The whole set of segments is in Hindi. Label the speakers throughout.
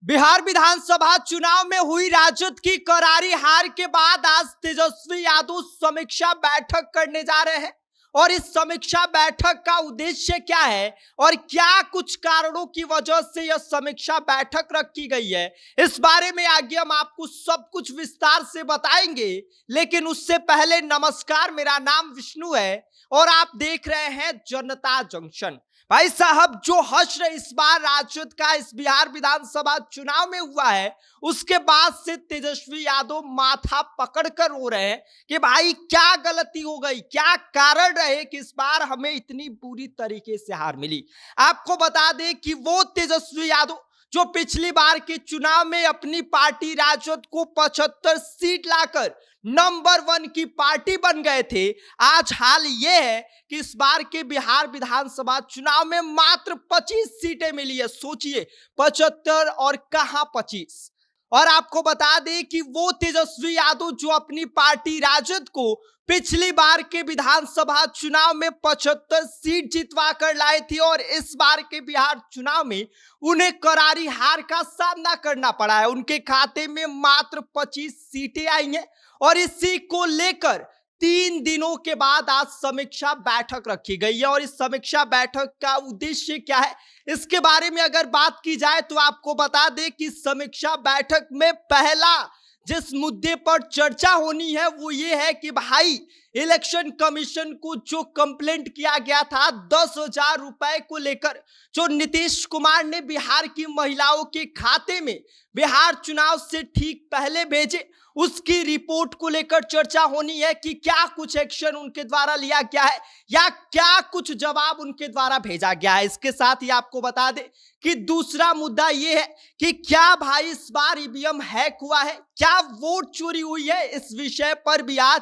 Speaker 1: बिहार विधानसभा चुनाव में हुई राजद की करारी हार के बाद आज तेजस्वी यादव समीक्षा बैठक करने जा रहे हैं। और इस समीक्षा बैठक का उद्देश्य क्या है और क्या कुछ कारणों की वजह से यह समीक्षा बैठक रखी गई है, इस बारे में आगे हम आपको सब कुछ विस्तार से बताएंगे। लेकिन उससे पहले नमस्कार, मेरा नाम विष्णु है और आप देख रहे हैं जनता जंक्शन। भाई साहब, जो हश्र इस बार राजद का इस बिहार विधानसभा चुनाव में हुआ है, उसके बाद से तेजस्वी यादव माथा पकड़कर रो रहे हैं कि भाई क्या गलती हो गई, क्या कारण रहे कि इस बार हमें इतनी बुरी तरीके से हार मिली। आपको बता दें कि वो तेजस्वी यादव जो पिछली बार के चुनाव में अपनी पार्टी राजद को 75 सीट लाकर नंबर 1 की पार्टी बन गए थे, आज हाल ये है कि इस बार के बिहार विधानसभा चुनाव में मात्र 25 सीटें मिली है। सोचिए, 75 और कहां 25। और आपको बता दें कि वो तेजस्वी यादव जो अपनी पार्टी राजद को पिछली बार के विधानसभा चुनाव में 75 सीट जितवा कर लाए थे और इस बार के बिहार चुनाव में उन्हें करारी हार का सामना करना पड़ा है। उनके खाते में मात्र 25 सीटें आई हैं और इसी को लेकर 3 दिनों के बाद आज समीक्षा बैठक रखी गई है। और इस समीक्षा बैठक का उद्देश्य क्या है, इसके बारे में अगर बात की जाए तो आपको बता दें कि समीक्षा बैठक में पहला जिस मुद्दे पर चर्चा होनी है वो ये है कि भाई इलेक्शन कमीशन को जो कंप्लेंट किया गया था 10,000 रुपए को लेकर, जो नीतीश कुमार ने बिहार की महिलाओं के खाते में बिहार चुनाव से ठीक पहले भेजे, उसकी रिपोर्ट को लेकर चर्चा होनी है कि क्या कुछ एक्शन उनके द्वारा लिया गया है या क्या कुछ जवाब उनके द्वारा भेजा गया है। इसके साथ ही आपको बता दें कि दूसरा मुद्दा यह है कि क्या भाई इस बार ईवीएम हैक हुआ है, क्या वोट चोरी हुई है। इस विषय पर भी आज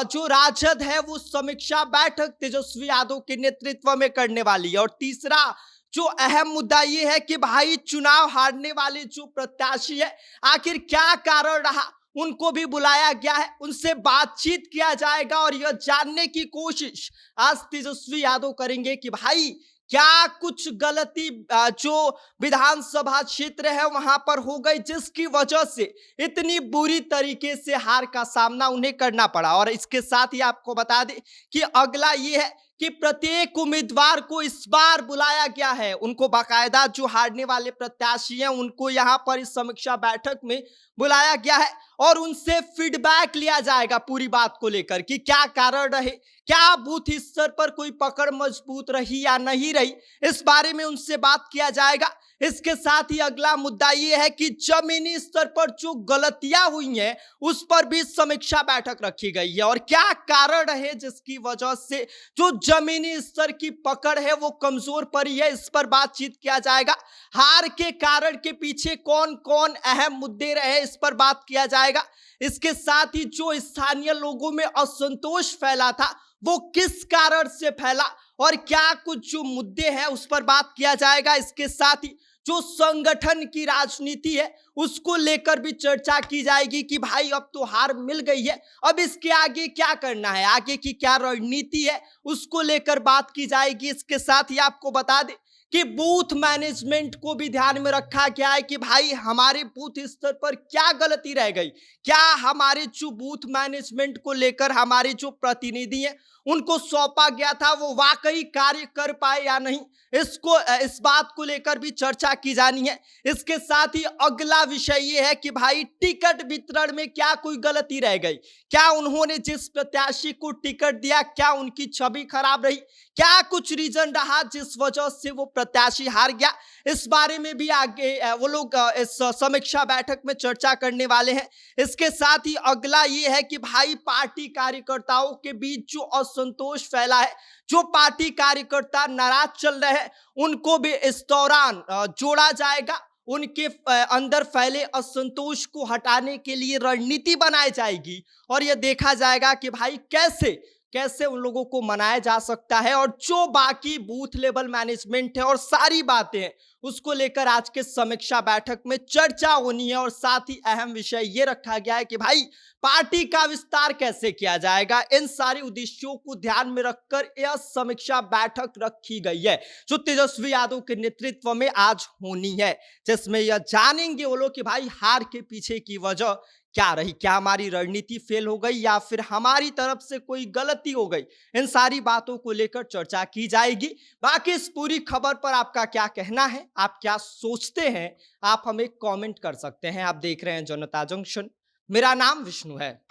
Speaker 1: जो राजद है वो समीक्षा बैठक तेजस्वी यादव के नेतृत्व में करने वाली है। और तीसरा जो अहम मुद्दा ये है कि भाई चुनाव हारने वाले जो प्रत्याशी है, आखिर क्या कारण रहा, उनको भी बुलाया गया है, उनसे बातचीत किया जाएगा और यह जानने की कोशिश आज तेजस्वी यादव करेंगे कि भाई क्या कुछ गलती जो विधानसभा क्षेत्र है वहां पर हो गई जिसकी वजह से इतनी बुरी तरीके से हार का सामना उन्हें करना पड़ा। और इसके साथ ही आपको बता दें कि अगला ये है कि प्रत्येक उम्मीदवार को इस बार बुलाया गया है, उनको बाकायदा जो हारने वाले प्रत्याशी हैं उनको यहां पर इस समीक्षा बैठक में बुलाया गया है और उनसे फीडबैक लिया जाएगा पूरी बात को लेकर कि क्या कारण रहे, क्या बूथ स्तर पर कोई पकड़ मजबूत रही या नहीं रही, इस बारे में उनसे बात किया जाएगा। इसके साथ ही अगला मुद्दा यह है कि जमीनी स्तर पर जो गलतियां हुई हैं उस पर भी समीक्षा बैठक रखी गई है और क्या कारण रहे जिसकी वजह से जो जमीनी स्तर की पकड़ है वो कमजोर पड़ी है, इस पर बातचीत किया जाएगा। हार के कारण के पीछे कौन कौन अहम मुद्दे रहे, इस पर बात किया जाएगा। इसके साथ ही जो स्थानीय लोगों में असंतोष फैला था वो किस कारण से फैला और क्या कुछ जो मुद्दे हैं उस पर बात किया जाएगा। इसके साथ ही जो संगठन की राजनीति है उसको लेकर भी चर्चा की जाएगी कि भाई अब तो हार मिल गई है, अब इसके आगे क्या करना है, आगे की क्या रणनीति है, उसको लेकर बात की जाएगी। इसके साथ ही आपको बता दें कि बूथ मैनेजमेंट को भी ध्यान में रखा गया है कि भाई हमारे बूथ स्तर पर क्या गलती रह गई, क्या हमारे जो बूथ मैनेजमेंट को लेकर हमारे जो प्रतिनिधि हैं उनको सौंपा गया था वो वाकई कार्य कर पाए या नहीं, इस बात को लेकर भी चर्चा की जानी है। इसके साथ ही अगला विषय ये है कि भाई टिकट वितरण में क्या कोई गलती रह गई, क्या उन्होंने जिस प्रत्याशी को टिकट दिया क्या उनकी छवि खराब रही, क्या कुछ रीजन रहा जिस वजह से वो प्रत्याशी हार गया, इस बारे में भी आगे वो लोग इस समीक्षा बैठक में चर्चा करने वाले हैं। इसके साथ ही अगला ये है कि भाई पार्टी कार्यकर्ताओं के बीच जो असंतोष फैला है, जो पार्टी कार्यकर्ता नाराज चल रहे हैं उनको भी इस दौरान जोड़ा जाएगा, उनके अंदर फैले असंतोष को हटाने के लिए रणनीति बनाई जाएगी और यह देखा जाएगा कि भाई कैसे कैसे उन लोगों को मनाया जा सकता है, और जो बाकी बूथ लेवल मैनेजमेंट है और सारी बातें हैं उसको लेकर आज के समीक्षा बैठक में चर्चा होनी है। और साथ ही अहम विषय ये रखा गया है कि भाई पार्टी का विस्तार कैसे किया जाएगा। इन सारे उद्देश्यों को ध्यान में रखकर यह समीक्षा बैठक रखी गई है जो तेजस्वी यादव के नेतृत्व में आज होनी है, जिसमें यह जानेंगे वो लोग कि भाई हार के पीछे की वजह क्या रही, क्या हमारी रणनीति फेल हो गई या फिर हमारी तरफ से कोई गलती हो गई। इन सारी बातों को लेकर चर्चा की जाएगी। बाकी इस पूरी खबर पर आपका क्या कहना है, आप क्या सोचते हैं, आप हमें कमेंट कर सकते हैं। आप देख रहे हैं जनता जंक्शन, मेरा नाम विष्णु है।